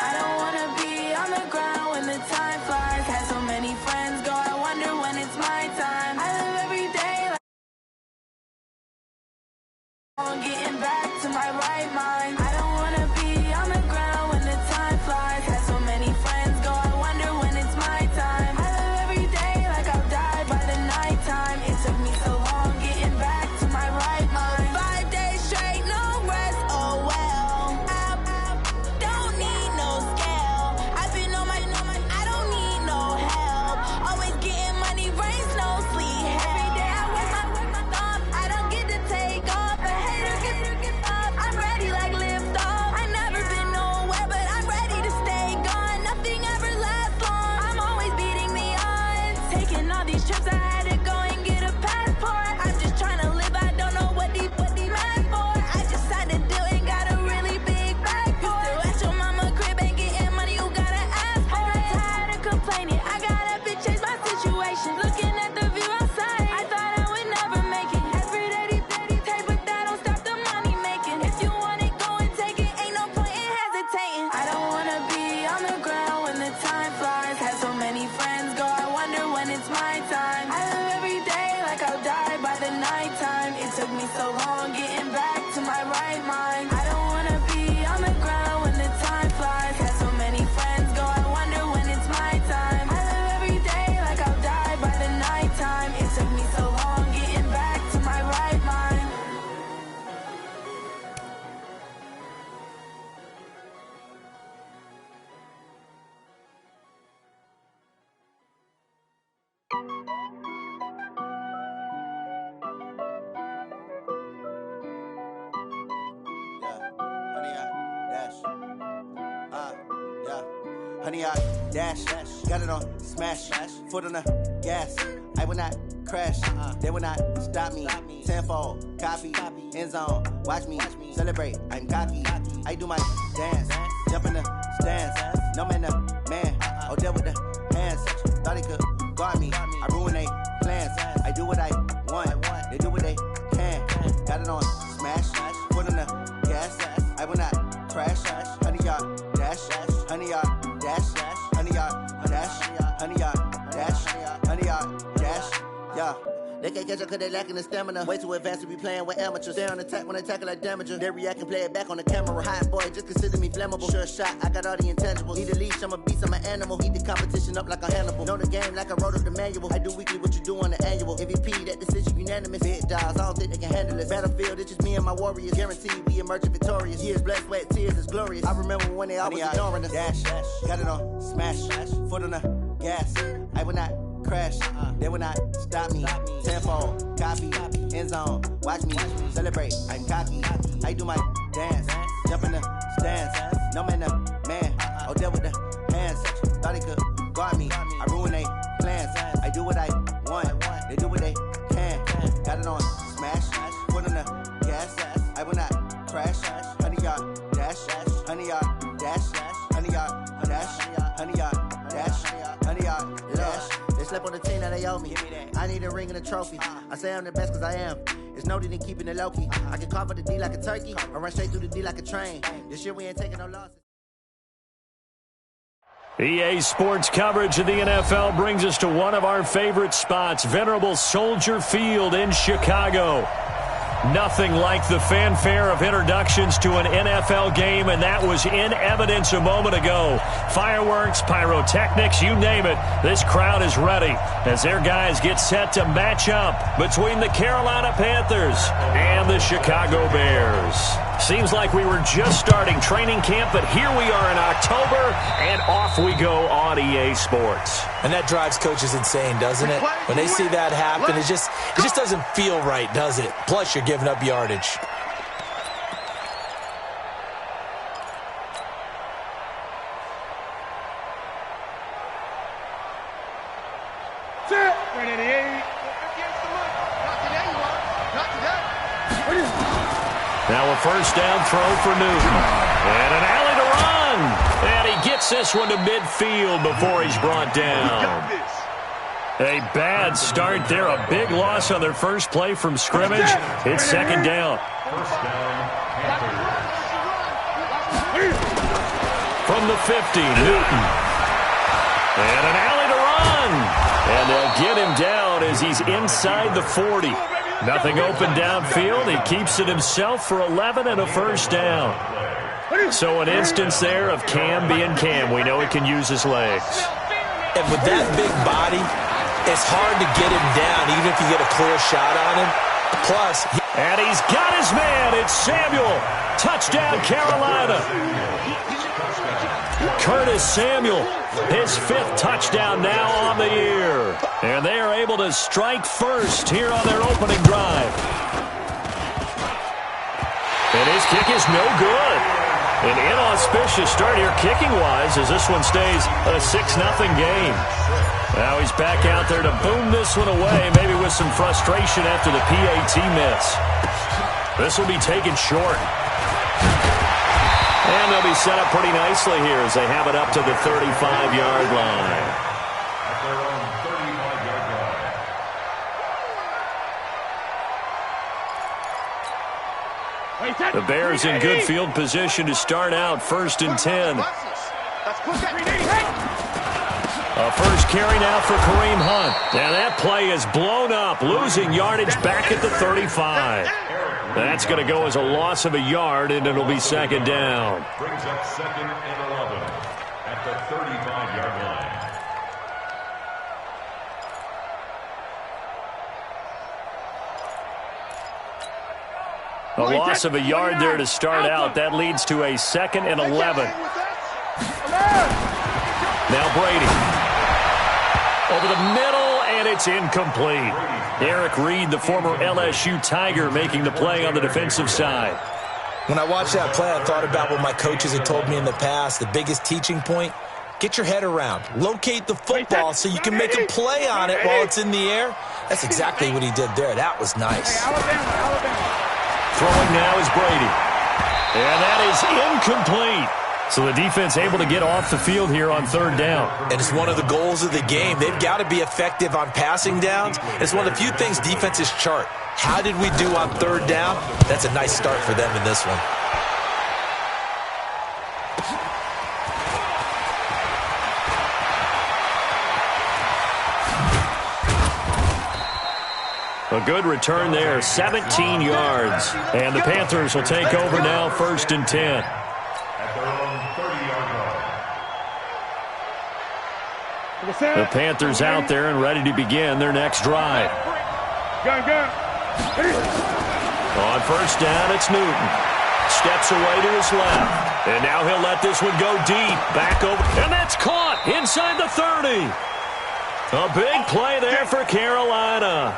I don't wanna be on the ground when the time flies. Had so many friends go, I wonder when it's my time. I live every day like I'm getting back to my right mind. I don't wanna be on the ground when the time flies. Had so many friends go, I wonder when it's my time. I live every day like I'll die by the nighttime. It took me so long getting back to my right mind. 5 days straight, no rest, oh well. I don't need no scale. I've been on my, I don't need no help. Always getting money, rain, snow, sleet. Every day I work my thumb. I don't get to take off. A hater get up. I'm ready like lift off. I never been nowhere, but I'm ready to stay gone. Nothing ever lasts long. I'm always beating the odds. Taking all these trips, I had to go and get a passport. I'm just trying to live. I don't know what these mad for. I just had to do it. Got a really big bag for it. Still at your mama crib, ain't getting money. You gotta ask for it. I got tired of complaining. I gotta change my situation. Looking at the view outside, I thought I would never make it. Every day, take, but that don't stop the money making. If you want it, go and take it. Ain't no point in hesitating. I don't wanna be on the ground when the time flies. Had so many friends go, I wonder when it's my time. I live every day like I'll die by the nighttime. It took me so long getting back to my right mind. I don't wanna be on the ground when the time flies. Had so many friends go, I wonder when it's my time. I live every day like I'll die by the nighttime. It took me so long getting back to my right mind. Honey, I dash, got it on smash, foot on the gas. I will not crash, they will not stop me. Tenfold, copy, end zone, watch me celebrate. I'm cocky, I do my dance, jump in the stands. No man, the man, oh there with the hands. Thought he could guard me, I ruin they plans. I do what I want, they do what they can. Got it on smash, foot on the gas. I will not crash, honey, y'all dash, honey, y'all dash, honey, y'all dash, honey, y'all dash, honey, y'all dash, yeah. They can't catch up cause they lacking the stamina. Way too advanced to be playing with amateurs. Stay on attack when they tackle like damager. They react and play it back on the camera. Hot boy, just consider me flammable. Sure shot, I got all the intangibles. Need a leash, I'm a beast, I'm an animal. Heat the competition up like a Hannibal. Know the game like I wrote up the manual. I do weekly what you do on the annual. MVP, that decision unanimous. Big dogs, I don't think they can handle it. Battlefield, it's just me and my warriors. Guaranteed we emerge victorious. Years, blood, sweat, tears, it's glorious. I remember when they always ignoring us. Dash, got it on smash, foot on the gas. I will not crash, they will not stop me. Tenfold, copy, end zone, watch me celebrate. I'm cocky, I do my dance, jump in the stands. No man, the man, oh there with the hands. Thought he could guard me, I ruin they plans. I do what I want, they do what they can. Got it on smash, foot on the gas. I will not crash, honey, y'all dash, honey, y'all dash, honey, y'all dash, honey, y'all dash, honey, y'all dash. They slept on the team that they owe me. I need a ring and a trophy. I say I'm the best cause I am. It's no need in keeping it low key. I can carve up the D like a turkey or run straight through the D like a train. This year we ain't taking no losses. EA Sports coverage of the NFL brings us to one of our favorite spots, venerable Soldier Field in Chicago. Nothing like the fanfare of introductions to an NFL game, and that was in evidence a moment ago. Fireworks, pyrotechnics, you name it. This crowd is ready as their guys get set to match up between the Carolina Panthers and the Chicago Bears. Seems like we were just starting training camp, but here we are in October, and off we go on EA Sports. And that drives coaches insane, doesn't it? When they see that happen, it just doesn't feel right, does it? Plus, you're giving up yardage. Now a first down throw for Newton. And an alley to run. And he gets this one to midfield before he's brought down. A bad start there. A big loss on their first play from scrimmage. It's second down. From the 50, Newton. And an alley to run. And they'll get him down as he's inside the 40. Nothing open downfield. He keeps it himself for 11 and a first down. So an instance there of Cam being Cam. We know he can use his legs. And with that big body, it's hard to get him down, even if you get a clear shot on him. Plus, and he's got his man. It's Samuel. Touchdown, Carolina. Curtis Samuel, his 5th touchdown now on the year. And they are able to strike first here on their opening drive. And his kick is no good. An inauspicious start here kicking-wise as this one stays a 6-0 game. Now he's back out there to boom this one away, maybe with some frustration after the PAT miss. This will be taken short. And they'll be set up pretty nicely here as they have it up to the 35-yard line. The Bears in good field position to start out, 1st and 10. A first carry now for Kareem Hunt. And that play is blown up, losing yardage back at the 35. That's going to go as a loss of a yard, and it'll be 2nd down. Brings up 2nd and 11 at the 35-yard line. A loss of a yard there to start out. That leads to a 2nd and 11. Now Brady. Over the middle, and it's incomplete. Eric Reed, the former LSU Tiger, making the play on the defensive side. When I watched that play, I thought about what my coaches had told me in the past. The biggest teaching point, get your head around. Locate the football so you can make a play on it while it's in the air. That's exactly what he did there. That was nice. Throwing now is Brady. And that is incomplete. So the defense able to get off the field here on 3rd down. And it's one of the goals of the game. They've got to be effective on passing downs. It's one of the few things defenses chart. How did we do on 3rd down? That's a nice start for them in this one. A good return there, 17 yards. And the Panthers will take over now, 1st and 10. The Panthers out there and ready to begin their next drive. On 1st down, it's Newton. Steps away to his left. And now he'll let this one go deep. Back over. And that's caught inside the 30. A big play there for Carolina.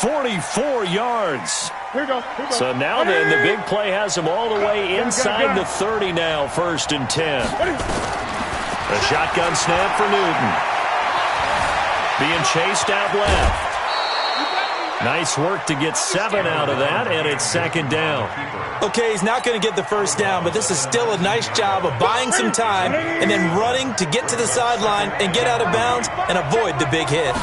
44 yards. So now then, the big play has him all the way inside the 30 now, 1st and 10. A shotgun snap for Newton. Being chased out left. Nice work to get 7 out of that, and it's 2nd down. Okay, he's not going to get the 1st down, but this is still a nice job of buying some time and then running to get to the sideline and get out of bounds and avoid the big hit.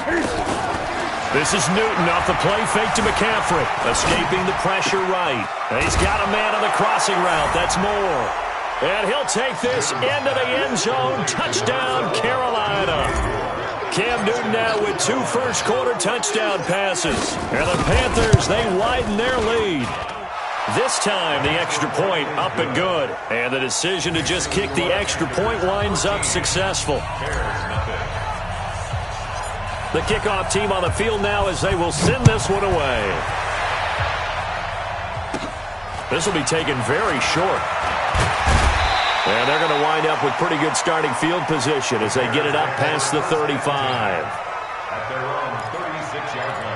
This is Newton off the play fake to McCaffrey. Escaping the pressure right. And he's got a man on the crossing route. That's Moore. And he'll take this into the end zone. Touchdown, Carolina. Cam Newton now with 2 first-quarter touchdown passes. And the Panthers, they widen their lead. This time, the extra point up and good. And the decision to just kick the extra point winds up successful. The kickoff team on the field now as they will send this one away. This will be taken very short. And they're going to wind up with pretty good starting field position as they get it up past the 35. At their own 36-yard line.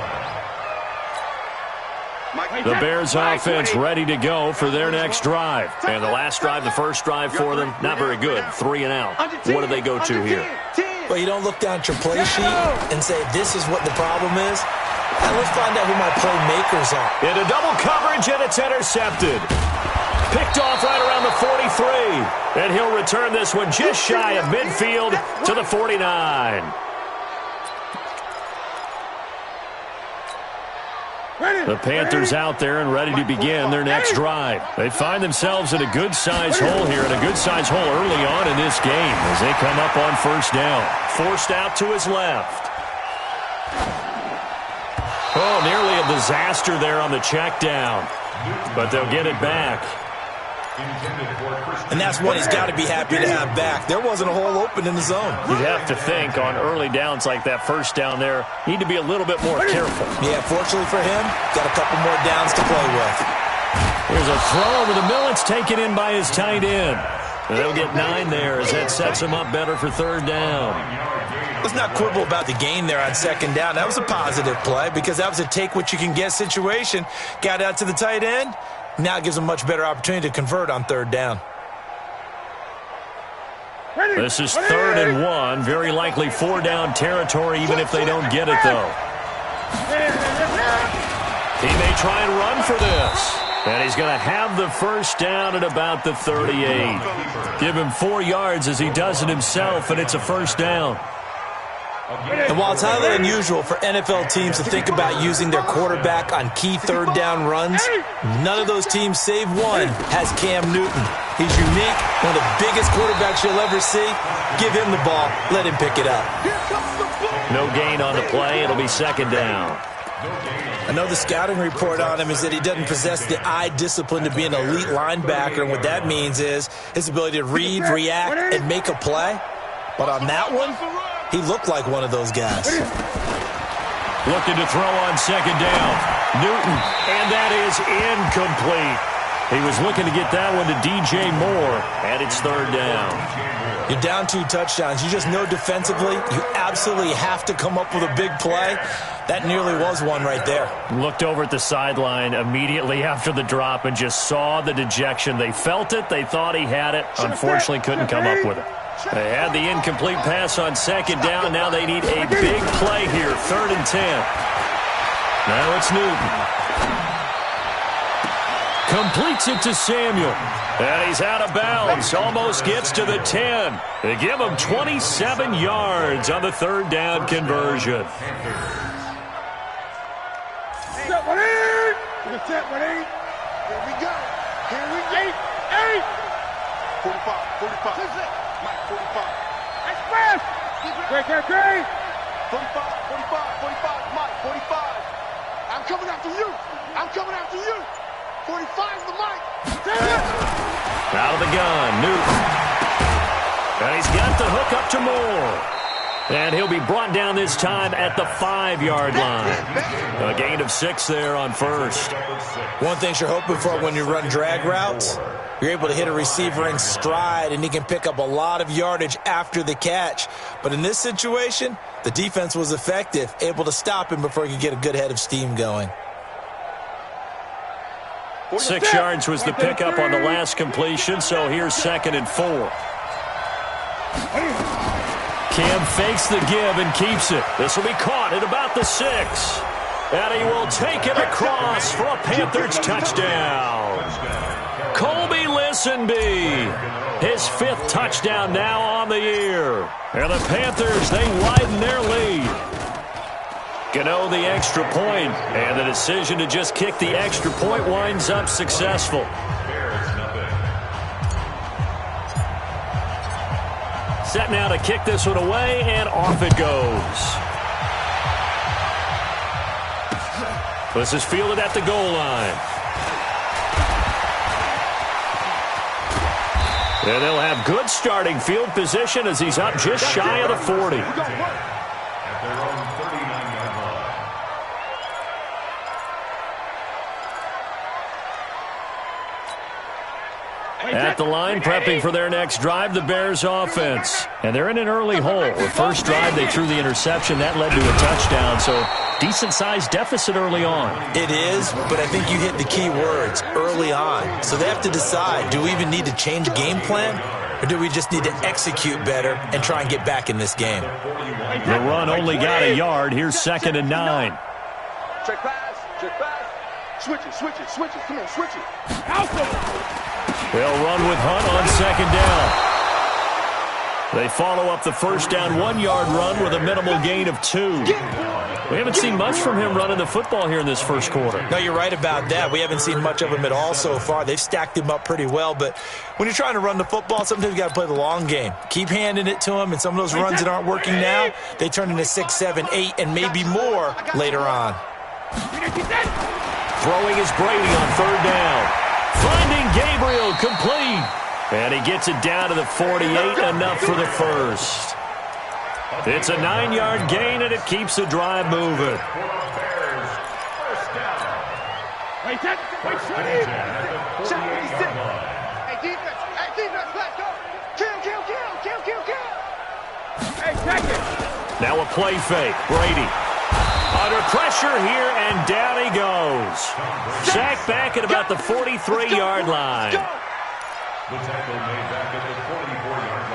The Bears offense ready to go for their next drive. And the last drive, the first drive for them, not very good. 3 and out. What do they go to here? Well, you don't look down at your play sheet and say, this is what the problem is. And let's find out who my playmakers are. Into double coverage, and it's intercepted. Picked off right around the 43. And he'll return this one just shy of midfield to the 49. The Panthers out there and ready to begin their next drive. They find themselves in a good-sized hole here, and a good-sized hole early on in this game as they come up on first down. Forced out to his left. Oh, nearly a disaster there on the check down, but they'll get it back. And that's one he's got to be happy to have back. There wasn't a hole open in the zone. You'd have to think on early downs like that first down there, need to be a little bit more careful. Yeah, fortunately for him, got a couple more downs to play with. Here's a throw over the middle. It's taken in by his tight end. They'll get 9 there as that sets him up better for third down. Let's not quibble about the gain there on second down. That was a positive play because that was a take-what-you-can-get situation. Got out to the tight end. Now it gives them a much better opportunity to convert on third down. This is 3rd and 1. Very likely 4-down territory even if they don't get it, though. He may try and run for this. And he's going to have the first down at about the 38. Give him 4 yards as he does it himself, and it's a first down. And while it's highly unusual for NFL teams to think about using their quarterback on key third down runs, none of those teams, save one, has Cam Newton. He's unique, one of the biggest quarterbacks you'll ever see. Give him the ball. Let him pick it up. No gain on the play. It'll be second down. I know the scouting report on him is that he doesn't possess the eye discipline to be an elite linebacker, and what that means is his ability to read, react, and make a play. But on that one, he looked like one of those guys. Looking to throw on second down. Newton, and that is incomplete. He was looking to get that one to DJ Moore, and it's third down. You're down 2 touchdowns. You just know defensively you absolutely have to come up with a big play. That nearly was one right there. Looked over at the sideline immediately after the drop and just saw the dejection. They felt it. They thought he had it. Unfortunately, couldn't come up with it. They had the incomplete pass on second down. Now they need a big play here. 3rd and 10. Now it's Newton. Completes it to Samuel. And he's out of bounds. Almost gets to the 10. They give him 27 yards on the 3rd down conversion. Set one in. Set one in. Here we go. Here we go. 8. 45. 45. Mike, 45. That's fast. Great. 45. 45. Mike, 45. I'm coming after you. I'm coming after you. 45 the Mike. Out of the gun, Newton. And he's got the hook up to Moore. And he'll be brought down this time at the 5-yard line. A gain of 6 there on first. One thing you're hoping for when you run drag routes, you're able to hit a receiver in stride, and he can pick up a lot of yardage after the catch. But in this situation, the defense was effective, able to stop him before he could get a good head of steam going. 6 yards was the pickup on the last completion, so here's 2nd and 4. Cam fakes the give and keeps it. This will be caught at about the 6. And he will take it across for a Panthers touchdown. Colby Listenby, his 5th touchdown now on the year. And the Panthers, they widen their lead. Gano the extra point, and the decision to just kick the extra point winds up successful. Set now to kick this one away, and off it goes. This is fielded at the goal line. And they'll have good starting field position as he's up just shy of the 40. At the line, prepping for their next drive, the Bears offense. And they're in an early hole. The first drive, they threw the interception. That led to a touchdown, so decent-sized deficit early on. It is, but I think you hit the key words, early on. So they have to decide, do we even need to change game plan, or do we just need to execute better and try and get back in this game? The run only got a yard. Here's 2nd and 9. Check pass. Switch it. Come on, switch it. They'll run with Hunt on 2nd down. They follow up the first down 1-yard run with a minimal gain of 2. We haven't seen much from him running the football here in this first quarter. No, you're right about that. We haven't seen much of him at all so far. They've stacked him up pretty well, but when you're trying to run the football, sometimes you got to play the long game. Keep handing it to him, and some of those runs that aren't working now, they turn into 6, 7, 8, and maybe more later on. Throwing is Brady on third down. Finding Gabriel, complete. And he gets it down to the 48, enough for the first. It's a 9-yard gain, and it keeps the drive moving. Now a play fake. Brady under pressure here, and down he goes. Sacked back at about the 43-yard line. The tackle made back at the 44-yard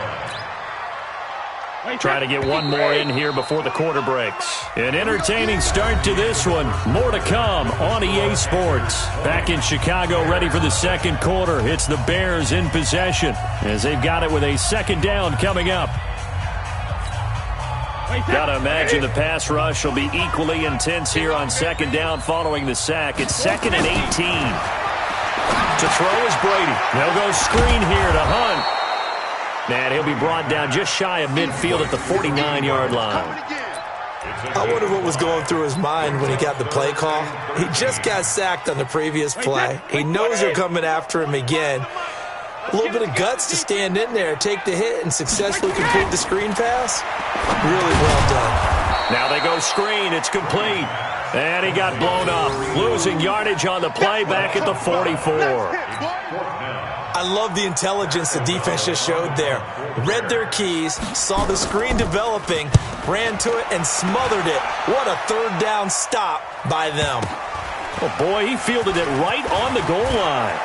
line. Try to get one more in here before the quarter breaks. An entertaining start to this one. More to come on EA Sports. Back in Chicago, ready for the second quarter. It's the Bears in possession as they've got it with a second down coming up. Got to imagine the pass rush will be equally intense here on second down following the sack. It's 2nd and 18. To throw is Brady. They'll go screen here to Hunt. And he'll be brought down just shy of midfield at the 49-yard line. I wonder what was going through his mind when he got the play call. He just got sacked on the previous play. He knows they're coming after him again. A little bit of guts to stand in there, take the hit, and successfully complete the screen pass. Really well done. Now they go screen. It's complete. And he got blown up, losing yardage on the play back at the 44. I love the intelligence the defense just showed there. Read their keys, saw the screen developing, ran to it, and smothered it. What a third down stop by them. Oh, boy, he fielded it right on the goal line.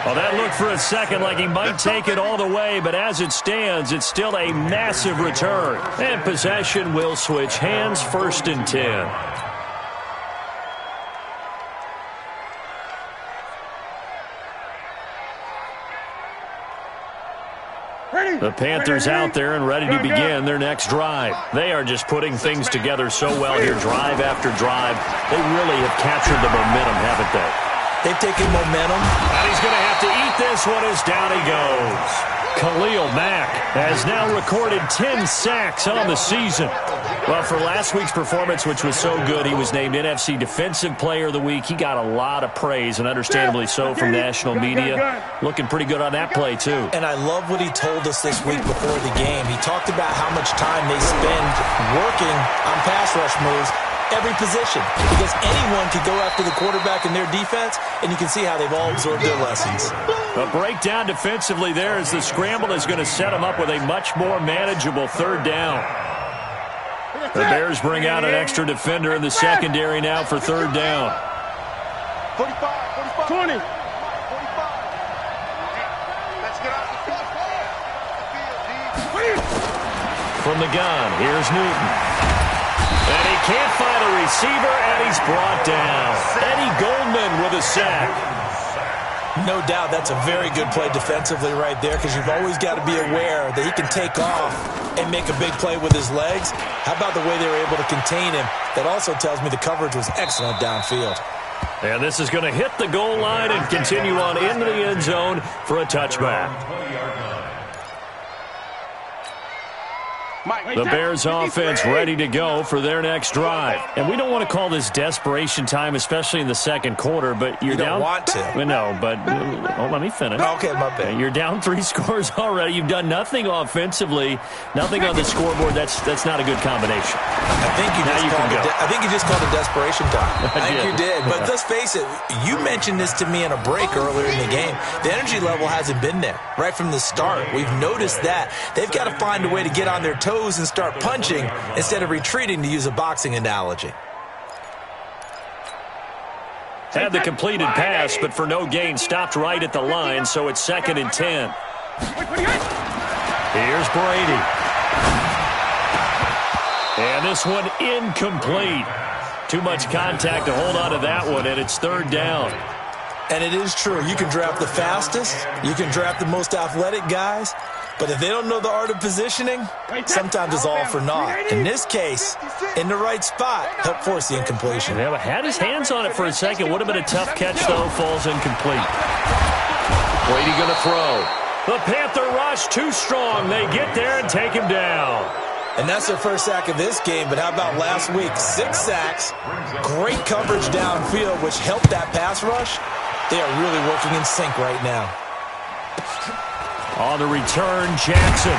Well, that looked for a second like he might take it all the way, but as it stands, it's still a massive return. And possession will switch hands, 1st and 10. The Panthers out there and ready to begin their next drive. They are just putting things together so well here, drive after drive. They really have captured the momentum, haven't they? They've taken momentum. And he's going to have to eat this one as down he goes. Khalil Mack has now recorded 10 sacks on the season. Well, for last week's performance, which was so good, he was named NFC Defensive Player of the Week. He got a lot of praise, and understandably so, from national media. Looking pretty good on that play, too. And I love what he told us this week before the game. He talked about how much time they spend working on pass rush moves, every position, because anyone could go after the quarterback in their defense, and you can see how they've all absorbed their lessons. A breakdown defensively there as the scramble is going to set them up with a much more manageable third down. The Bears bring out an extra defender in the secondary now for third down. 45, 20. From the gun, here's Newton. And he can't find a receiver, and he's brought down. Eddie Goldman with a sack. No doubt that's a very good play defensively right there, because you've always got to be aware that he can take off and make a big play with his legs. How about the way they were able to contain him? That also tells me the coverage was excellent downfield. And this is going to hit the goal line and continue on into the end zone for a touchback. The Bears offense ready to go for their next drive. And we don't want to call this desperation time, especially in the second quarter, but you're down. You don't want to. No, but let me finish. Okay, my bad. You're down 3 scores already. You've done nothing offensively, nothing on the scoreboard. That's not a good combination. I think you just called it desperation time. I think you did. But let's face it, you mentioned this to me in a break earlier in the game. The energy level hasn't been there right from the start. We've noticed that. They've got to find a way to get on their toes and start punching instead of retreating, to use a boxing analogy. Had the completed pass, but for no gain, stopped right at the line, so it's 2nd and 10. Here's Brady. And this one incomplete. Too much contact to hold on to that one, and it's third down. And it is true. You can draft the fastest. You can draft the most athletic guys. But if they don't know the art of positioning, sometimes it's all for naught. In this case, in the right spot, helped force the incompletion. Yeah, had his hands on it for a second. Would have been a tough catch, though. Falls incomplete. Brady going to throw. The Panther rush too strong. They get there and take him down. And that's their first sack of this game, but how about last week? 6 sacks, great coverage downfield, which helped that pass rush. They are really working in sync right now. On the return, Jackson.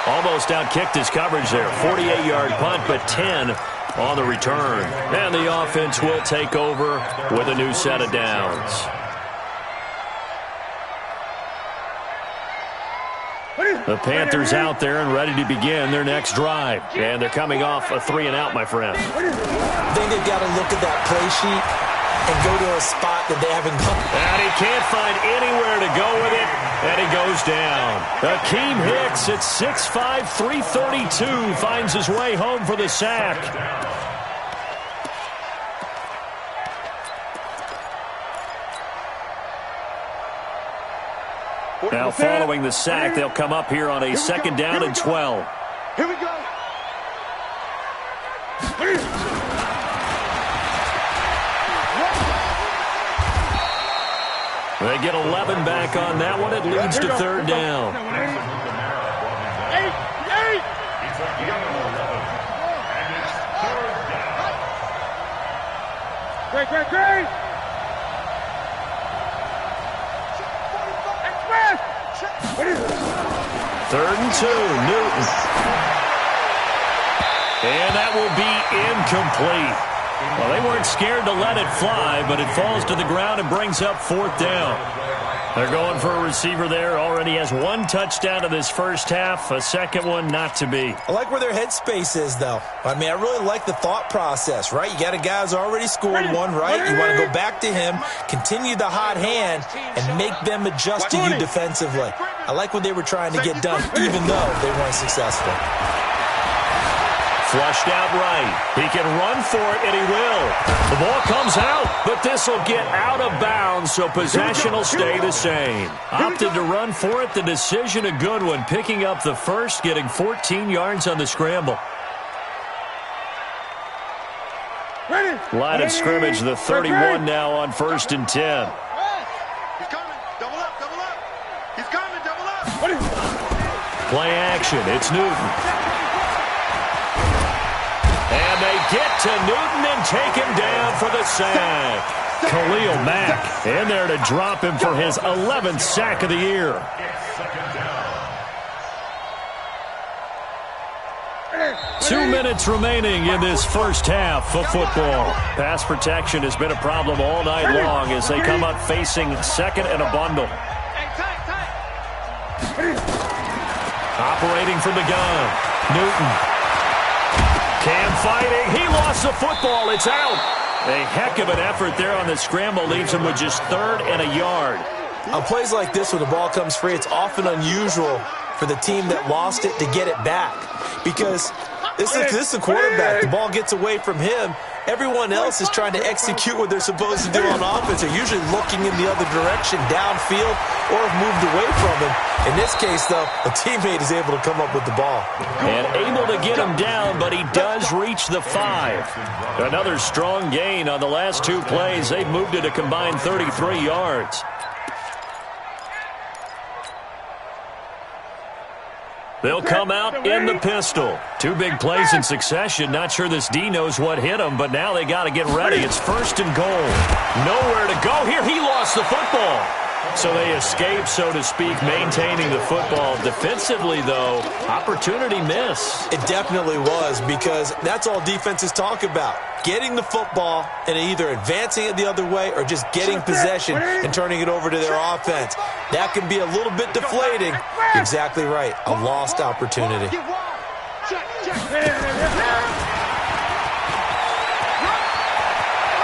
Almost outkicked his coverage there. 48-yard punt, but 10 on the return. And the offense will take over with a new set of downs. The Panthers out there and ready to begin their next drive. And they're coming off a 3-and-out, my friend. I think they've got to look at that play sheet and go to a spot that they haven't gone. And he can't find anywhere to go with it, and he goes down. Akeem Hicks at 6'5", 332 finds his way home for the sack. Now following the sack, they'll come up here on a 2nd down and 12. Here we go. They get 11 back on that one. It leads to 3rd down. 8. Great. 3rd and 2, Newton. And that will be incomplete. Well, they weren't scared to let it fly, but it falls to the ground and brings up 4th down. They're going for a receiver there. Already has 1 touchdown in this first half. A second one not to be. I like where their headspace is, though. I mean, I really like the thought process, right? You got a guy who's already scored one, right? You want to go back to him, continue the hot hand, and make them adjust to you defensively. I like what they were trying to get done, even though they weren't successful. Flushed out right. He can run for it, and he will. The ball comes out, but this will get out of bounds, so possession will stay the same. Opted to run for it. The decision a good one. Picking up the first, getting 14 yards on the scramble. Line of scrimmage, the 31 now on 1st and 10. He's coming. Double up. He's coming. Double up. Play action. It's Newton. And they get to Newton and take him down for the sack. Khalil Mack in there to drop him for his 11th sack of the year. Two minutes remaining in this first half of football. Pass protection has been a problem all night long as they come up facing 2nd and a bundle. Operating from the gun, Newton. Cam fighting. He lost the football. It's out. A heck of an effort there on the scramble leaves him with just 3rd and a yard. On plays like this where the ball comes free, it's often unusual for the team that lost it to get it back. Because this is the quarterback. The ball gets away from him. Everyone else is trying to execute what they're supposed to do on offense. They're usually looking in the other direction, downfield, or have moved away from him. In this case, though, a teammate is able to come up with the ball. And able to get him down, but he does reach the 5. Another strong gain on the last 2 plays. They've moved it a combined 33 yards. They'll come out in the pistol. 2 big plays in succession. Not sure this D knows what hit him, but now they got to get ready. It's 1st and goal. Nowhere to go here. He lost the football. So they escape, so to speak, maintaining the football. Defensively, though, opportunity miss. It definitely was, because that's all defenses talk about. Getting the football and either advancing it the other way or just getting possession and turning it over to their offense. That can be a little bit deflating. Exactly right. A lost opportunity.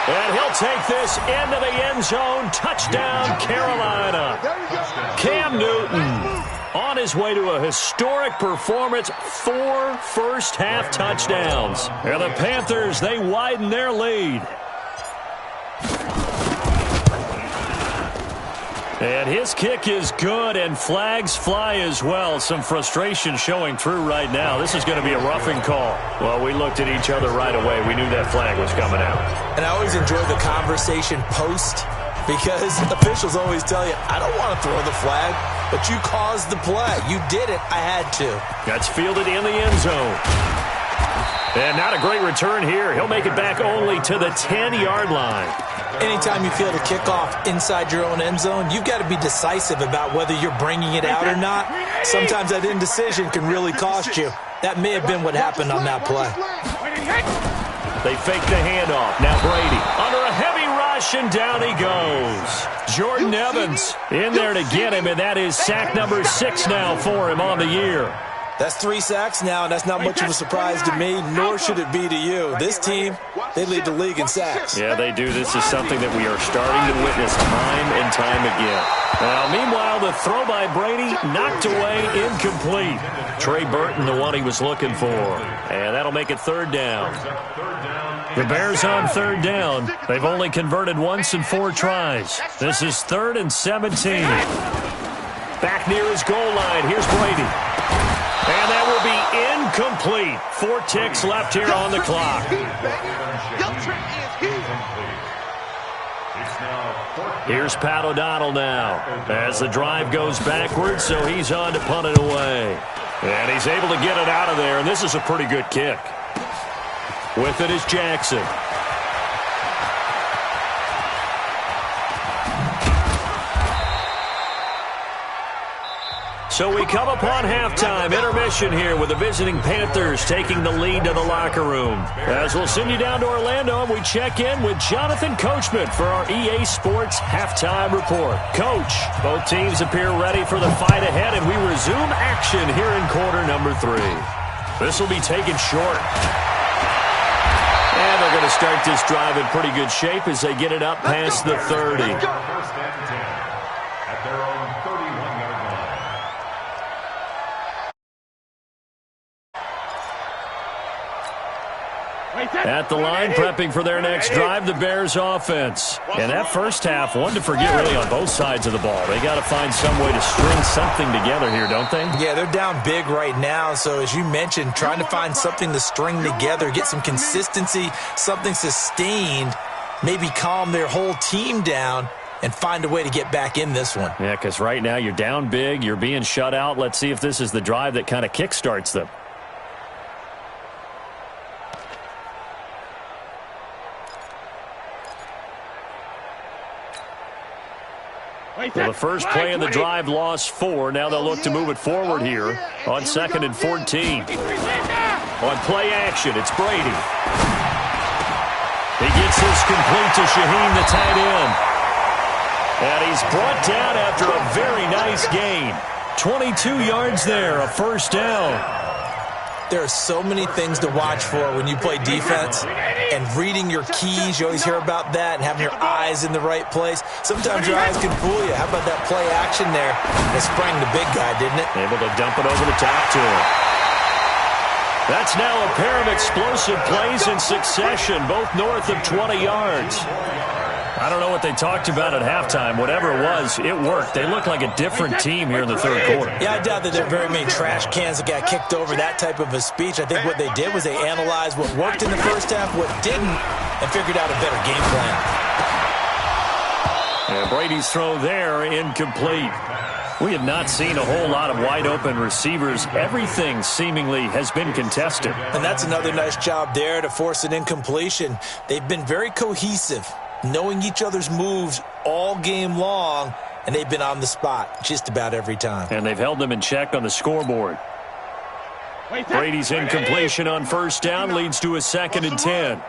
And he'll take this into the end zone. Touchdown, Carolina. Cam Newton on his way to a historic performance. 4 first-half touchdowns. And the Panthers, they widen their lead. And his kick is good, and flags fly as well. Some frustration showing through right now. This is going to be a roughing call. Well, we looked at each other right away. We knew that flag was coming out. And I always enjoy the conversation post, because officials always tell you, I don't want to throw the flag, but you caused the play. You did it. I had to. That's fielded in the end zone. And not a great return here. He'll make it back only to the 10-yard line. Anytime you field a kickoff inside your own end zone, you've got to be decisive about whether you're bringing it out or not. Sometimes that indecision can really cost you. That may have been what happened on that play. They fake the handoff. Now Brady under a heavy rush, and down he goes. Jordan Evans in there to get him, and that is sack number 6 now for him on the year. That's 3 sacks now, and that's not much of a surprise to me, nor should it be to you. This team, they lead the league in sacks. Yeah, they do. This is something that we are starting to witness time and time again. Now, meanwhile, the throw by Brady knocked away, incomplete. Trey Burton, the one he was looking for. And that'll make it 3rd down. The Bears on 3rd down. They've only converted once in 4 tries. This is 3rd and 17. Back near his goal line. Here's Brady. And that will be incomplete. 4 ticks left here on the clock. Here's Pat O'Donnell now as the drive goes backwards, so he's on to punt it away. And he's able to get it out of there, and this is a pretty good kick. With it is Jackson. So we come upon halftime, intermission here with the visiting Panthers taking the lead to the locker room. As we'll send you down to Orlando, and we check in with Jonathan Coachman for our EA Sports Halftime Report. Coach, both teams appear ready for the fight ahead, and we resume action here in quarter number 3. This will be taken short. And they're going to start this drive in pretty good shape as they get it up past the 30. First and 10 at their own 31-yard line. At the line, prepping for their next drive, the Bears offense. And that first half, one to forget really on both sides of the ball. They got to find some way to string something together here, don't they? Yeah, they're down big right now. So as you mentioned, trying to find something to string together, get some consistency, something sustained, maybe calm their whole team down and find a way to get back in this one. Yeah, because right now you're down big, you're being shut out. Let's see if this is the drive that kind of kickstarts them. Well, the first play of the drive lost 4. Now they'll look to move it forward here on 2nd and 14. On play action, it's Brady. He gets this complete to Shaheen, the tight end. And he's brought down after a very nice gain. 22 yards there, a first down. There are so many things to watch for when you play defense, and reading your keys, you always hear about that, and having your eyes in the right place. Sometimes your eyes can fool you. How about that play action there? It sprang the big guy, didn't it? Able to dump it over the top to him. That's now a pair of explosive plays in succession, both north of 20 yards. I don't know what they talked about at halftime. Whatever it was, it worked. They look like a different team here in the third quarter. Yeah, I doubt that there are very many trash cans that got kicked over, that type of a speech. I think what they did was they analyzed what worked in the first half, what didn't, and figured out a better game plan. And Brady's throw there, incomplete. We have not seen a whole lot of wide-open receivers. Everything seemingly has been contested. And that's another nice job there to force an incompletion. They've been very cohesive, knowing each other's moves all game long, and they've been on the spot just about every time. And they've held them in check on the scoreboard. Brady's incompletion on first down leads to a 2nd and 10.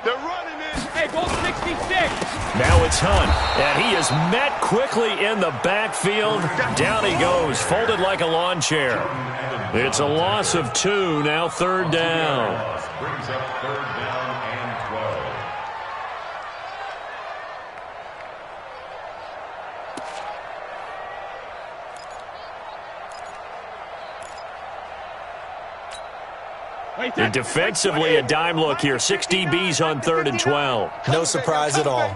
They're running it. Hey, goal 66. Now it's Hunt, and he is met quickly in the backfield. Down he goes, folded like a lawn chair. It's a loss of 2, now 3rd down. Brings up 3rd down and 12. And defensively, a dime look here. 6 DBs on 3rd and 12. No surprise at all.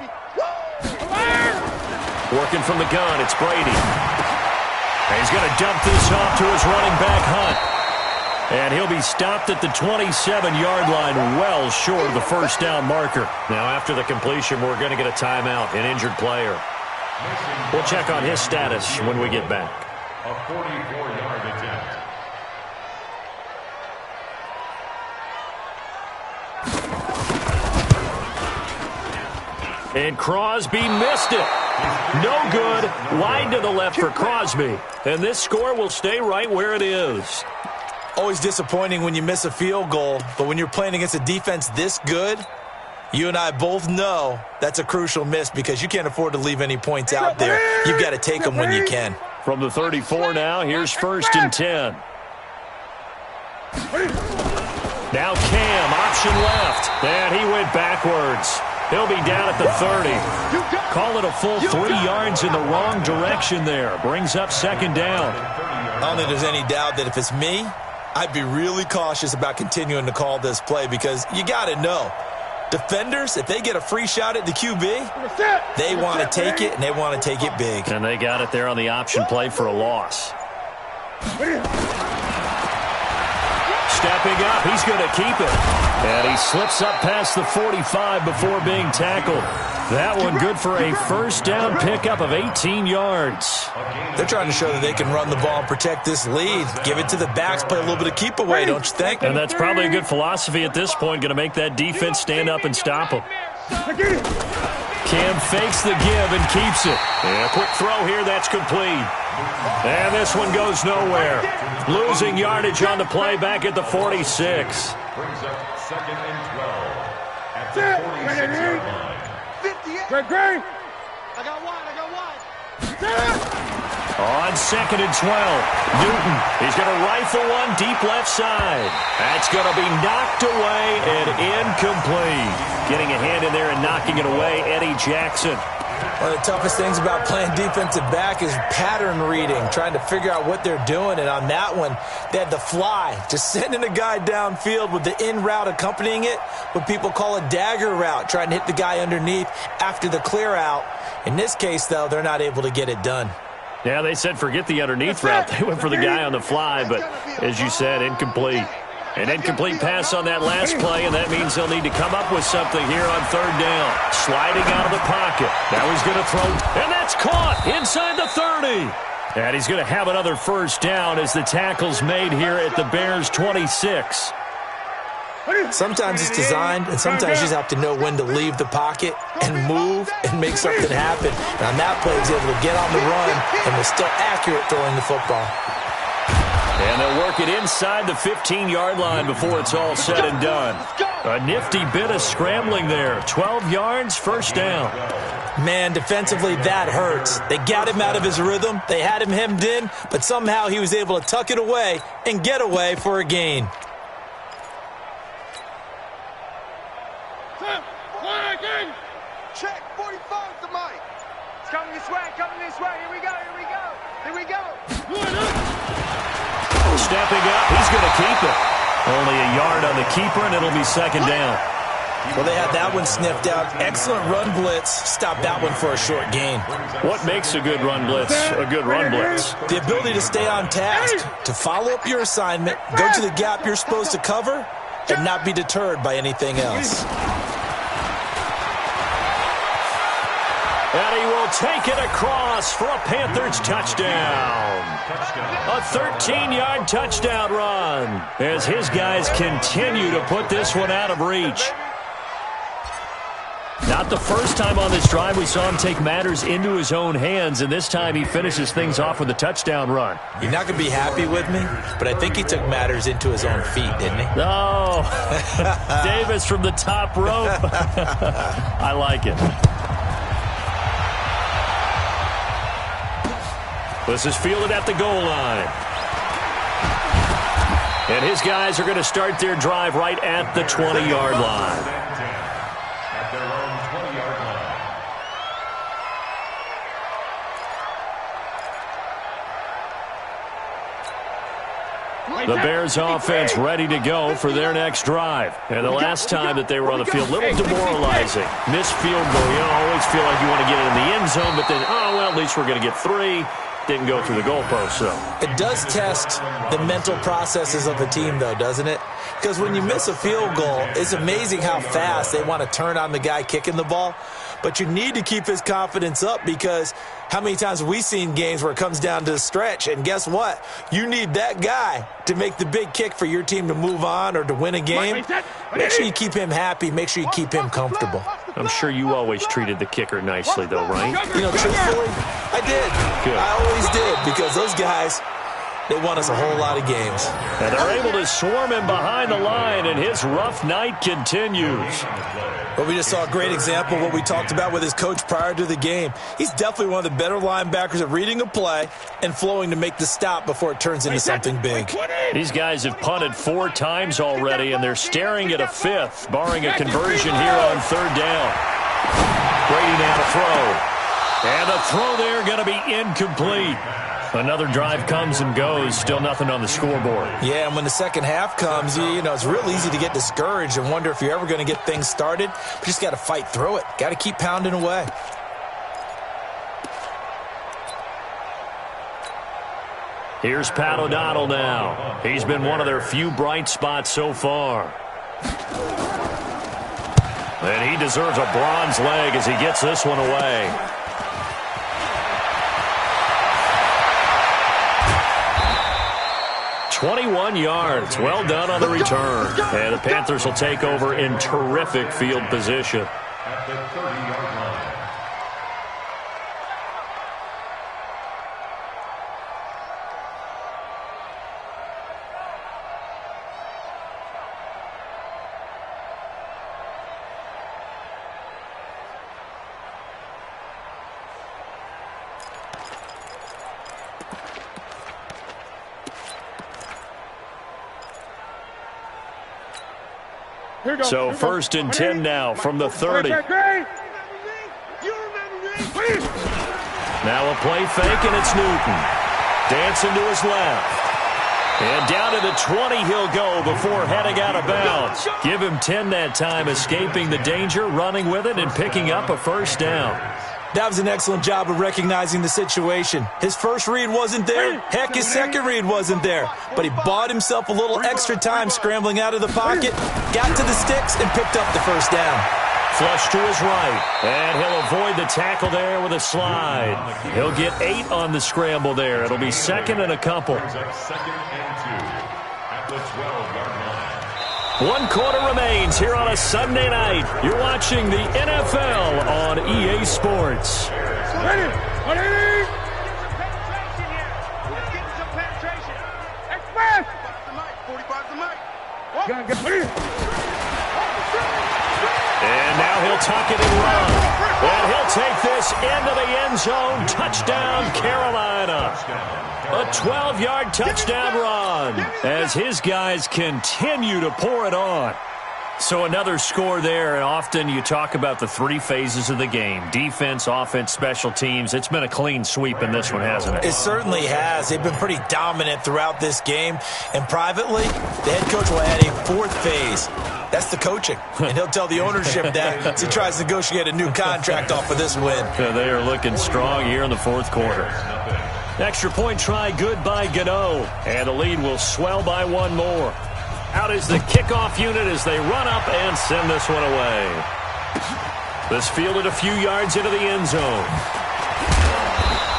Working from the gun, it's Brady. And he's going to dump this off to his running back, Hunt. And he'll be stopped at the 27-yard line, well short of the first down marker. Now, after the completion, we're going to get a timeout, an injured player. We'll check on his status when we get back. A 44-yard attempt. And Crosby missed it. No good. Wide to the left for Crosby. And this score will stay right where it is. Always disappointing when you miss a field goal, but when you're playing against a defense this good, you and I both know that's a crucial miss because you can't afford to leave any points out there. You've got to take them when you can. From the 34 now, here's 1st and 10. Now Cam, option left. And he went backwards. He'll be down at the 30. Call it a full 3 yards in the wrong direction there. Brings up 2nd down. I don't think there's any doubt that if it's me, I'd be really cautious about continuing to call this play because you got to know, defenders, if they get a free shot at the QB, they want to take it, and they want to take it big. And they got it there on the option play for a loss. Stepping up, he's going to keep it. And he slips up past the 45 before being tackled. That one good for a first down pickup of 18 yards. They're trying to show that they can run the ball and protect this lead. Give it to the backs, play a little bit of keep away, don't you think? And that's probably a good philosophy at this point, going to make that defense stand up and stop them. Cam fakes the give and keeps it. And a quick throw here, that's complete. And this one goes nowhere. Losing yardage on the play back at the 46. Brings up 2nd and 12 at the 46-yard line. Great. I got one. On 2nd and 12, Newton, he's going to rifle one deep left side. That's going to be knocked away and incomplete. Getting a hand in there and knocking it away, Eddie Jackson. One of the toughest things about playing defensive back is pattern reading, trying to figure out what they're doing. And on that one, they had the fly, just sending a guy downfield with the in route accompanying it, what people call a dagger route, trying to hit the guy underneath after the clear out. In this case, though, they're not able to get it done. Yeah, they said forget the underneath route. They went for the guy on the fly, but as you said, incomplete. An incomplete pass on that last play, and that means they'll need to come up with something here on 3rd down. Sliding out of the pocket. Now he's going to throw, and that's caught inside the 30. And he's going to have another first down as the tackle's made here at the Bears' 26. Sometimes it's designed, and sometimes you just have to know when to leave the pocket and move and make something happen. And on that play, he was able to get on the run and was still accurate throwing the football. And they'll work it inside the 15-yard line before it's all said and done. A nifty bit of scrambling there. 12 yards, first down. Man, defensively, that hurts. They got him out of his rhythm. They had him hemmed in, but somehow he was able to tuck it away and get away for a gain. Check, 45 to Mike. It's coming this way. Here we go. Stepping up, he's going to keep it. Only a yard on the keeper, and it'll be 2nd down. Well, they had that one sniffed out. Excellent run blitz. Stop that one for a short gain. What makes a good run blitz a good run blitz? The ability to stay on task, to follow up your assignment, go to the gap you're supposed to cover, and not be deterred by anything else. And he will take it across for a Panthers touchdown. A 13-yard touchdown run as his guys continue to put this one out of reach. Not the first time on this drive we saw him take matters into his own hands, and this time he finishes things off with a touchdown run. You're not going to be happy with me, but I think he took matters into his own feet, didn't he? Oh, Davis from the top rope. I like it. This is fielded at the goal line. And his guys are going to start their drive right at the 20-yard line. At their own 20-yard line. The Bears offense ready to go for their next drive. And the last time that they were on the field, a little demoralizing. Missed field goal. You always feel like you want to get it in the end zone, but then, oh, well, at least we're going to get 3. Didn't go through the goalpost, though. It does test the mental processes of a team, though, doesn't it? Because when you miss a field goal, it's amazing how fast they want to turn on the guy kicking the ball. But you need to keep his confidence up, because how many times have we seen games where it comes down to the stretch, and guess what? You need that guy to make the big kick for your team to move on or to win a game. Make sure you keep him happy. Make sure you keep him comfortable. I'm sure you always treated the kicker nicely, though, right? You know, truthfully, I did. Good. I always did, because those guys, they won us a whole lot of games. And they're able to swarm him behind the line, and his rough night continues. Well, we just saw a great example of what we talked about with his coach prior to the game. He's definitely one of the better linebackers at reading a play and flowing to make the stop before it turns into something big. These guys have punted 4 times already, and they're staring at a 5th, barring a conversion here on 3rd down. Brady now to throw. And the throw there going to be incomplete. Another drive comes and goes, still nothing on the scoreboard. Yeah, and when the second half comes, you know, it's real easy to get discouraged and wonder if you're ever going to get things started. But you just got to fight through it. Got to keep pounding away. Here's Pat O'Donnell now. He's been one of their few bright spots so far. And he deserves a bronze leg as he gets this one away. "21 yards. Well done on the return. And the Panthers will take over in terrific field position. At the 30-yard line. So 1st and 10 now from the 30. Now a play fake, and it's Newton. Dancing to his left. And down to the 20 he'll go before heading out of bounds. Give him 10 that time, escaping the danger, running with it, and picking up a 1st down. That was an excellent job of recognizing the situation. His first read wasn't there. Heck, his second read wasn't there. But he bought himself a little extra time scrambling out of the pocket, got to the sticks, and picked up the 1st down. Flush to his right, and he'll avoid the tackle there with a slide. He'll get 8 on the scramble there. It'll be 2nd and a couple. 2nd and 2 at the 12-yard line. 1 quarter remains here on a Sunday night. You're watching the NFL on EA Sports. Ready. Let's get some penetration. Express. 45 to Mike. And now he'll tuck it and run. And he'll take this into the end zone. Touchdown, Carolina. A 12-yard touchdown run as his guys continue to pour it on. So another score there, and often you talk about the 3 phases of the game. Defense, offense, special teams. It's been a clean sweep in this one, hasn't it? It certainly has. They've been pretty dominant throughout this game. And privately, the head coach will add a 4th phase. That's the coaching. And he'll tell the ownership that as he tries to negotiate a new contract off of this win. They are looking strong here in the 4th quarter. Extra point try good by Gano. And the lead will swell by 1 more. Out is the kickoff unit as they run up and send this one away. This fielded a few yards into the end zone.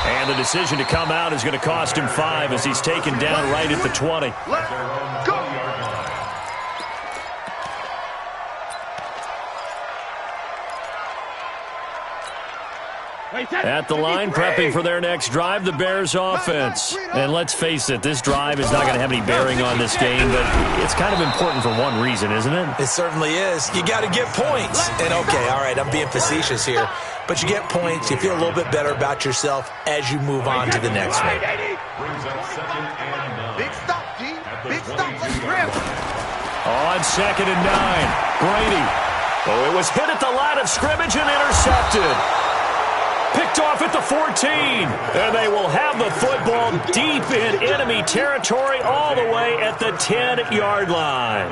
And the decision to come out is going to cost him 5 as he's taken down right at the 20. Let's go. At the line, prepping for their next drive, the Bears offense. And let's face it, this drive is not going to have any bearing on this game, but it's kind of important for one reason, isn't it? It certainly is. You got to get points. And okay, all right, I'm being facetious here, but you get points, you feel a little bit better about yourself as you move on to the next one. Brings up 2nd and 9. Big stop, G. Big stop. Let's grab it. On 2nd and 9, Brady. Oh, it was hit at the line of scrimmage and intercepted. Picked off at the 14. And they will have the football deep in enemy territory all the way at the 10-yard line.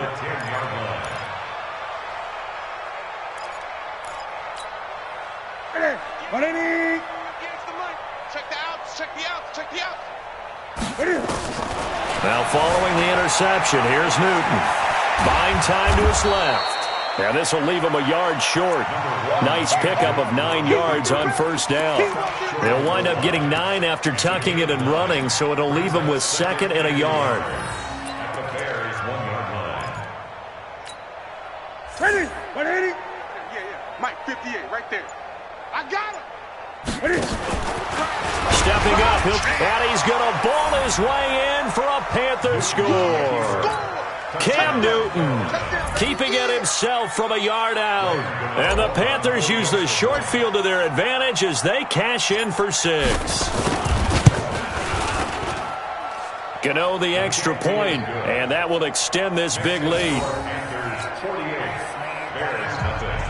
Now following the interception, here's Newton. Buying time to his left. And this will leave him a yard short. Nice pickup of 9 yards on first down. They'll wind up getting 9 after tucking it and running, so it'll leave him with 2nd and a yard. At the Bears' 1-yard line. Ready? 180? Yeah. Mike, 58, right there. I got him. Ready? Stepping up, and he's going to ball his way in for a Panther score. Cam Newton keeping it himself from a yard out. And the Panthers use the short field to their advantage as they cash in for 6. Gano the extra point, and that will extend this big lead. Panthers 48, Bears nothing.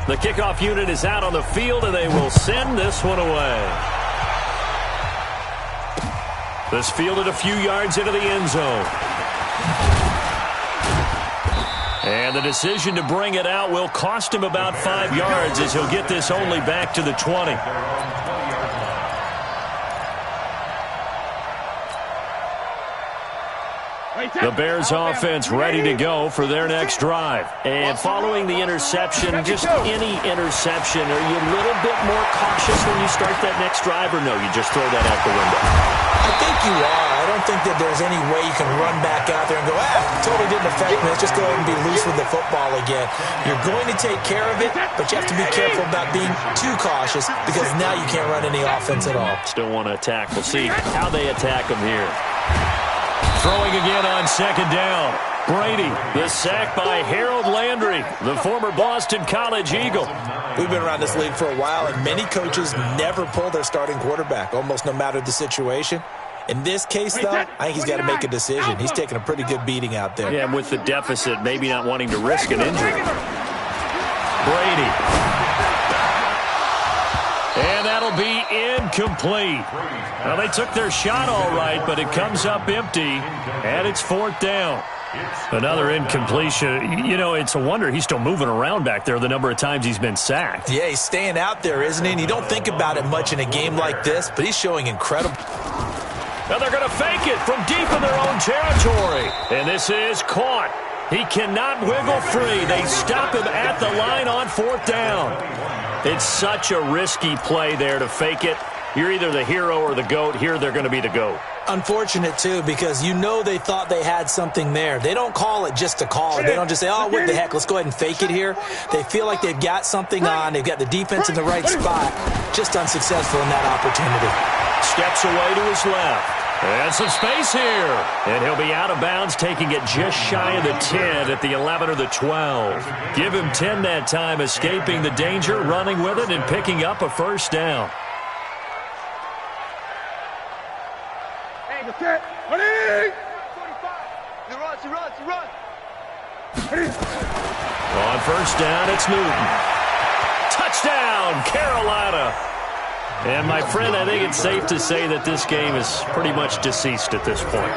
The kickoff unit is out on the field, and they will send this one away. This fielded a few yards into the end zone. And the decision to bring it out will cost him about 5 yards as he'll get this only back to the 20. The Bears offense ready to go for their next drive. And following the interception, just any interception, are you a little bit more cautious when you start that next drive, or no, you just throw that out the window? I think you are. I don't think that there's any way you can run back out there and go, totally didn't affect me. Let's just go ahead and be loose with the football again. You're going to take care of it, but you have to be careful about being too cautious because now you can't run any offense at all. Still want to attack. We'll see how they attack him here. Throwing again on 2nd down. Brady, the sack by Harold Landry, the former Boston College Eagle. We've been around this league for a while, and many coaches never pull their starting quarterback, almost no matter the situation. In this case, though, I think he's got to make a decision. He's taking a pretty good beating out there. Yeah, and with the deficit, maybe not wanting to risk an injury. Brady. And that'll be incomplete. Well, they took their shot all right, but it comes up empty, and it's 4th down. Another incompletion. You know, it's a wonder he's still moving around back there the number of times he's been sacked. Yeah, he's staying out there, isn't he? And you don't think about it much in a game like this, but he's showing incredible. Now they're going to fake it from deep in their own territory. And this is caught. He cannot wiggle free. They stop him at the line on 4th down. It's such a risky play there to fake it. You're either the hero or the GOAT. Here they're going to be the GOAT. Unfortunate, too, because you know they thought they had something there. They don't call it just to call it. They don't just say, oh, what the heck, let's go ahead and fake it here. They feel like they've got something on. They've got the defense in the right spot. Just unsuccessful in that opportunity. Steps away to his left. And some space here. And he'll be out of bounds, taking it just shy of the 10 at the 11 or the 12. Give him 10 that time, escaping the danger, running with it, and picking up a 1st down. Set. Ready? 45. He runs. On 1st down, it's Newton. Touchdown, Carolina. And, my friend, I think it's safe to say that this game is pretty much deceased at this point.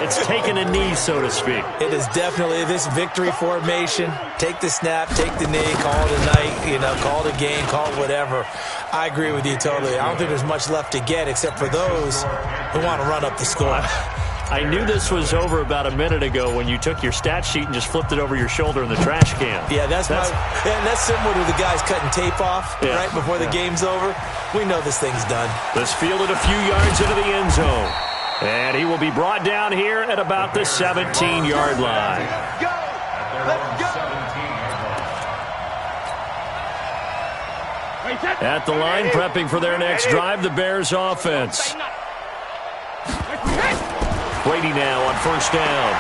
It's taken a knee, so to speak. It is definitely this victory formation. Take the snap, take the knee, call it a night, call it a game, call it whatever. I agree with you totally. I don't think there's much left to get except for those who want to run up the score. I knew this was over about a minute ago when you took your stat sheet and just flipped it over your shoulder in the trash can. Yeah, that's similar to the guys cutting tape off right before the game's over. We know this thing's done. This fielded a few yards into the end zone. And he will be brought down here at about the 17-yard line. Go! Let's go! At the line, prepping for their next drive, the Bears offense. Brady now on 1st down.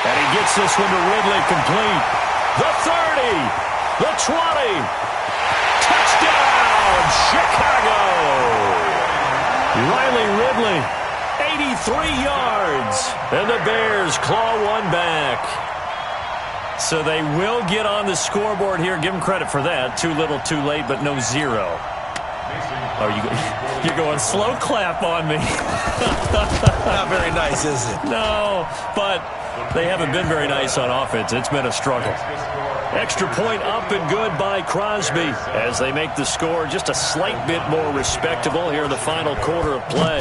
And he gets this one to Ridley complete. The 30, the 20. Touchdown, Chicago. Riley Ridley, 83 yards. And the Bears claw one back. So they will get on the scoreboard here. Give them credit for that. Too little, too late, but no zero. Oh, you're going slow clap on me. Not very nice, is it? No, but they haven't been very nice on offense. It's been a struggle. Extra point up and good by Crosby as they make the score just a slight bit more respectable here in the final quarter of play.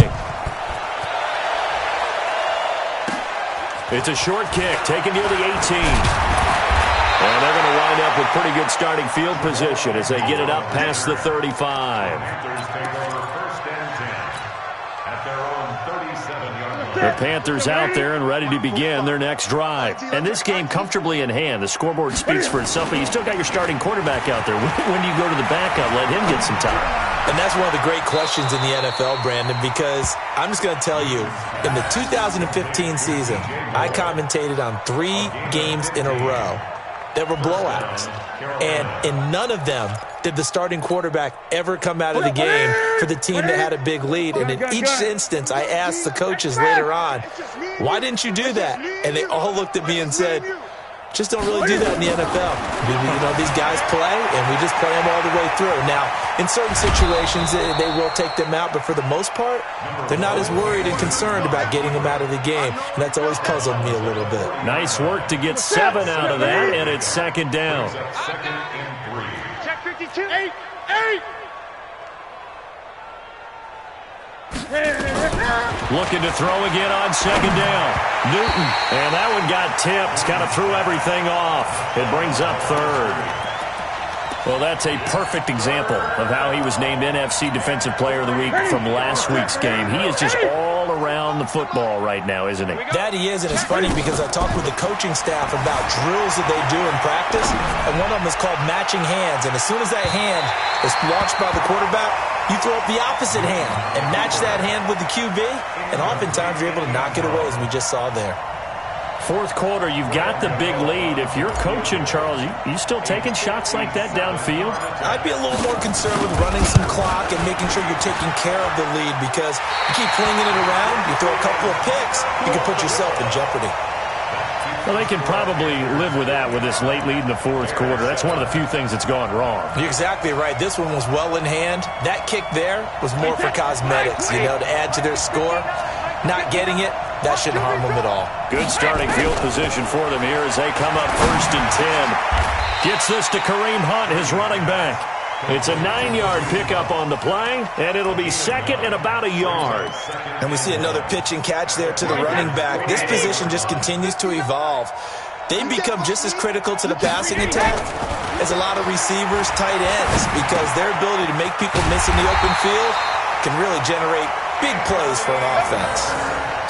It's a short kick taken near the 18. And they're going to wind up with pretty good starting field position as they get it up past the 35. The Panthers out there and ready to begin their next drive. And this game comfortably in hand. The scoreboard speaks for itself, but you still got your starting quarterback out there. When do you go to the backup, let him get some time? And that's one of the great questions in the NFL, Brandon, because I'm just going to tell you, in the 2015 season, I commentated on 3 games in a row that were blowouts. And in none of them did the starting quarterback ever come out of the game for the team that had a big lead. And in each instance, I asked the coaches later on, why didn't you do that? And they all looked at me and said, just don't really do that in the NFL. You know, these guys play, and we just play them all the way through. Now, in certain situations, they will take them out, but for the most part, they're not as worried and concerned about getting them out of the game, and that's always puzzled me a little bit. Nice work to get 7 out of that, and it's second down. Check 52. 8. Looking to throw again on second down. Newton, and that one got tipped, kind of threw everything off. It brings up third. Well, that's a perfect example of how he was named NFC Defensive Player of the Week from last week's game. He is just all around the football right now, isn't he? That he is, and it's funny because I talked with the coaching staff about drills that they do in practice, and one of them is called matching hands. And as soon as that hand is launched by the quarterback, you throw up the opposite hand and match that hand with the QB, and oftentimes you're able to knock it away, as we just saw there. Fourth quarter, you've got the big lead. If you're coaching, Charles, you still taking shots like that downfield? I'd be a little more concerned with running some clock and making sure you're taking care of the lead, because you keep flinging it around, you throw a couple of picks, you can put yourself in jeopardy. Well, they can probably live with that with this late lead in the fourth quarter. That's one of the few things that's gone wrong. You're exactly right. This one was well in hand. That kick there was more for cosmetics, you know, to add to their score. Not getting it, that shouldn't harm them at all. Good starting field position for them here as they come up 1st and 10. Gets this to Kareem Hunt, his running back. It's a 9-yard pickup on the play, and it'll be second and about a yard. And we see another pitch and catch there to the running back. This position just continues to evolve. They become just as critical to the passing attack as a lot of receivers, tight ends, because their ability to make people miss in the open field can really generate big plays for an offense.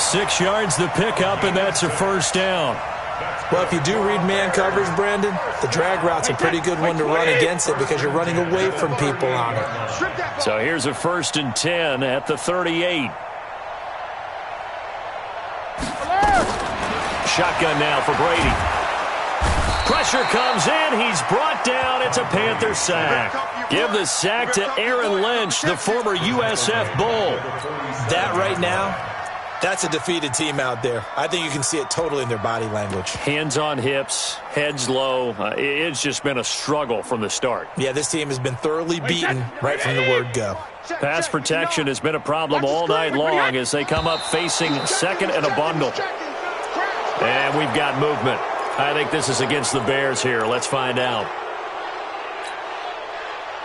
6 yards the pickup, and that's a first down. Well, if you do read man coverage, Brandon, the drag route's a pretty good one to run against it because you're running away from people on it. So here's a 1st and 10 at the 38. Shotgun now for Brady. Pressure comes in. He's brought down. It's a Panther sack. Give the sack to Aaron Lynch, the former USF Bull. That right now, that's a defeated team out there. I think you can see it totally in their body language. Hands on hips, heads low. It's just been a struggle from the start. Yeah, this team has been thoroughly beaten right from the word go. Pass protection has been a problem all night long as they come up facing second and a bundle. And we've got movement. I think this is against the Bears here. Let's find out.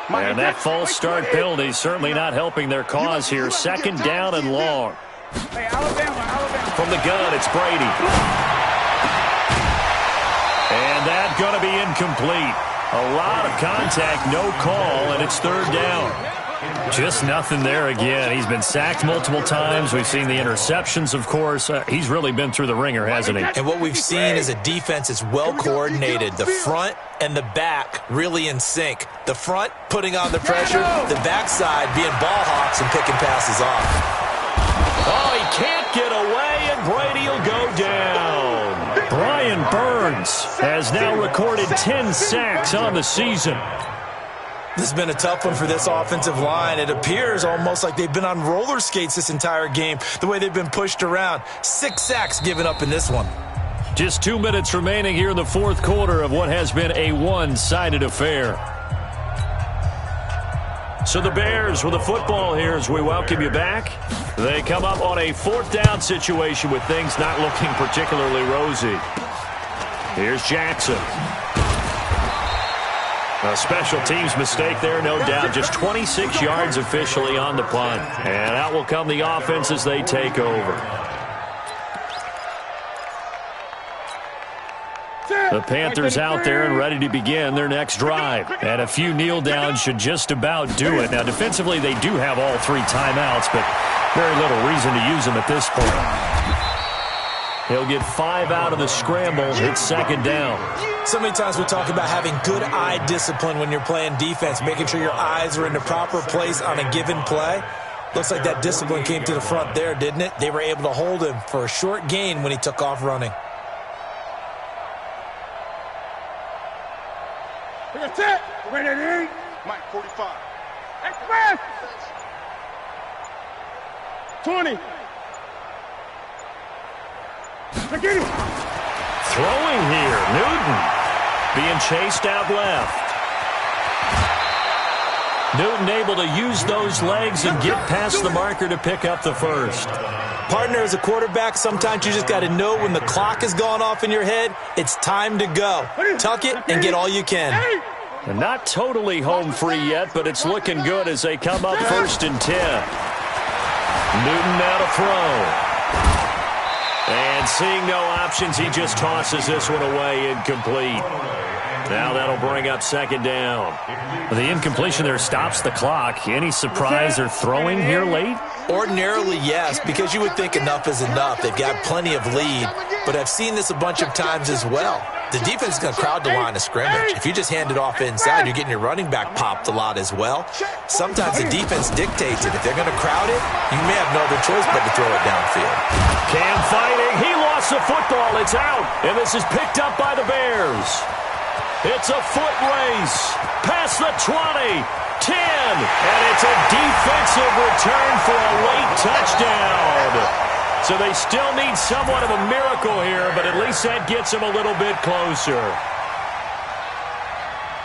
And that false start penalty is certainly not helping their cause here. Second down and long. From the gun, it's Brady. And that's going to be incomplete. A lot of contact, no call, and it's third down. Just nothing there again. He's been sacked multiple times. We've seen the interceptions, of course. He's really been through the ringer, hasn't he? And what we've seen is a defense that's well coordinated. The front and the back really in sync. The front putting on the pressure, the backside being ball hawks and picking passes off. Oh, he can't get away, and Brady will go down. Brian Burns has now recorded 10 sacks on the season. This has been a tough one for this offensive line. It appears almost like they've been on roller skates this entire game, the way they've been pushed around. 6 sacks given up in this one. Just 2 minutes remaining here in the fourth quarter of what has been a one-sided affair. So the Bears with the football here as we welcome you back. They come up on a fourth down situation with things not looking particularly rosy. Here's Jackson. A special teams mistake there, no doubt. Just 26 yards officially on the punt. And out will come the offense as they take over. The Panthers out there and ready to begin their next drive. And a few kneel downs should just about do it. Now, defensively, they do have all 3 timeouts, but very little reason to use them at this point. He'll get 5 out of the scramble. It's second down. So many times we talk about having good eye discipline when you're playing defense, making sure your eyes are in the proper place on a given play. Looks like that discipline came to the front there, didn't it? They were able to hold him for a short gain when he took off running. That's it. Ready to eat. Mike, 45. Express. 20. Get him. Throwing here, Newton being chased out left. Newton able to use those legs and get past the marker to pick up the first. Partner, as a quarterback, sometimes you just got to know when the clock has gone off in your head, it's time to go. Tuck it and get all you can. And not totally home free yet, but it's looking good as they come up 1st and 10. Newton now to throw. And seeing no options, he just tosses this one away, incomplete. Now that'll bring up second down. The incompletion there stops the clock. Any surprise they're throwing here late? Ordinarily, yes, because you would think enough is enough. They've got plenty of lead, but I've seen this a bunch of times as well. The defense is going to crowd the line of scrimmage. If you just hand it off inside, you're getting your running back popped a lot as well. Sometimes the defense dictates it. If they're going to crowd it, you may have no other choice but to throw it downfield. Cam fighting. He lost the football. It's out, and this is picked up by the Bears. It's a foot race. Past the 20, 10, and it's a defensive return for a late touchdown. So they still need somewhat of a miracle here, but at least that gets them a little bit closer.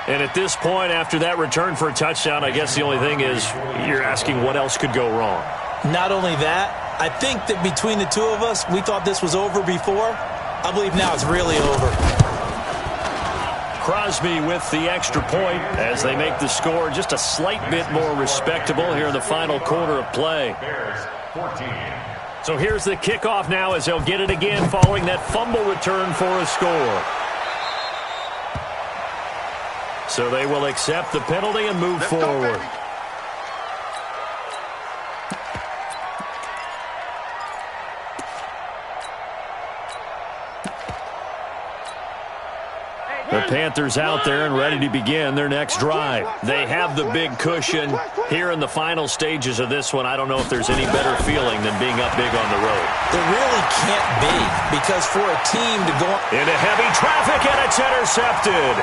And at this point, after that return for a touchdown, I guess the only thing is you're asking what else could go wrong. Not only that, I think that between the two of us, we thought this was over before. I believe now it's really over. Crosby with the extra point as they make the score just a slight bit more respectable here in the final quarter of play. So here's the kickoff now as they'll get it again following that fumble return for a score. So they will accept the penalty and move forward. The Panthers out there and ready to begin their next drive. They have the big cushion. Here in the final stages of this one, I don't know if there's any better feeling than being up big on the road. There really can't be, because for a team to go into heavy traffic, and it's intercepted.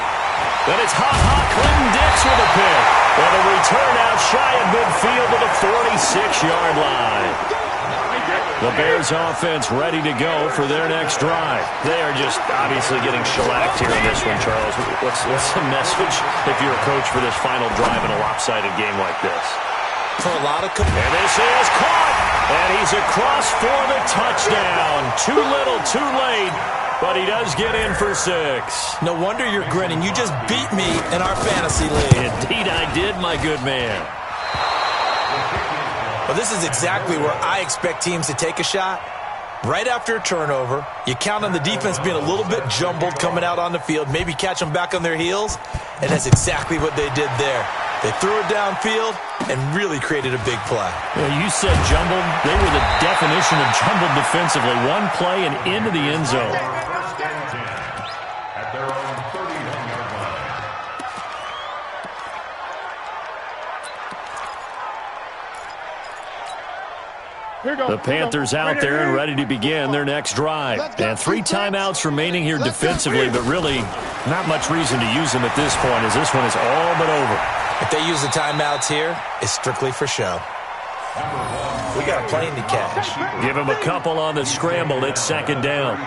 Then it's Clinton Dix with a pick. And a return out shy of midfield to the 46-yard line. The Bears offense ready to go for their next drive. They are just obviously getting shellacked here in this one, Charles. What's the message if you're a coach for this final drive in a lopsided game like this? For a lot of... And this is caught, and he's across for the touchdown. Too little, too late, but he does get in for 6. No wonder you're grinning. You just beat me in our fantasy league. Indeed I did, my good man. Well, this is exactly where I expect teams to take a shot. Right after a turnover, you count on the defense being a little bit jumbled coming out on the field, maybe catch them back on their heels, and that's exactly what they did there. They threw it downfield and really created a big play. Well, you said jumbled. They were the definition of jumbled defensively. One play and into the end zone. At their own 31-yard line. The Panthers out there and ready to begin their next drive. And 3 timeouts remaining here defensively, but really not much reason to use them at this point as this one is all but over. If they use the timeouts here, it's strictly for show. We got a plane to catch. Give him a couple on the scramble. It's second down.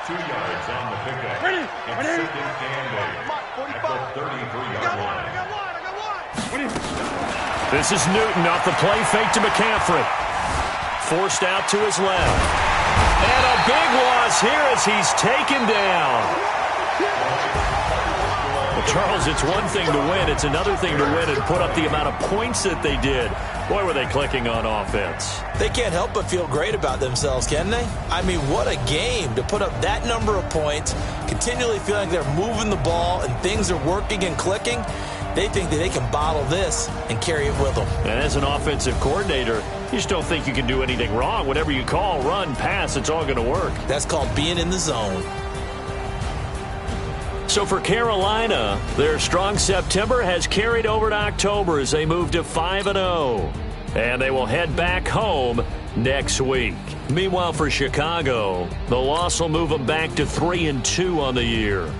2 yards on the pickup. Ready. And Ready. second and 8 Mike, 45. at the 33-yard line. I got one. This is Newton off the play fake to McCaffrey. Forced out to his left. And a big loss here as he's taken down. Well, Charles, it's one thing to win. It's another thing to win and put up the amount of points that they did. Boy, were they clicking on offense. They can't help but feel great about themselves, can they? I mean, what a game to put up that number of points, continually feeling like they're moving the ball and things are working and clicking. They think that they can bottle this and carry it with them. And as an offensive coordinator, you just don't think you can do anything wrong. Whatever you call, run, pass, it's all going to work. That's called being in the zone. So for Carolina, their strong September has carried over to October as they move to 5-0. And they will head back home next week. Meanwhile, for Chicago, the loss will move them back to 3-2 on the year.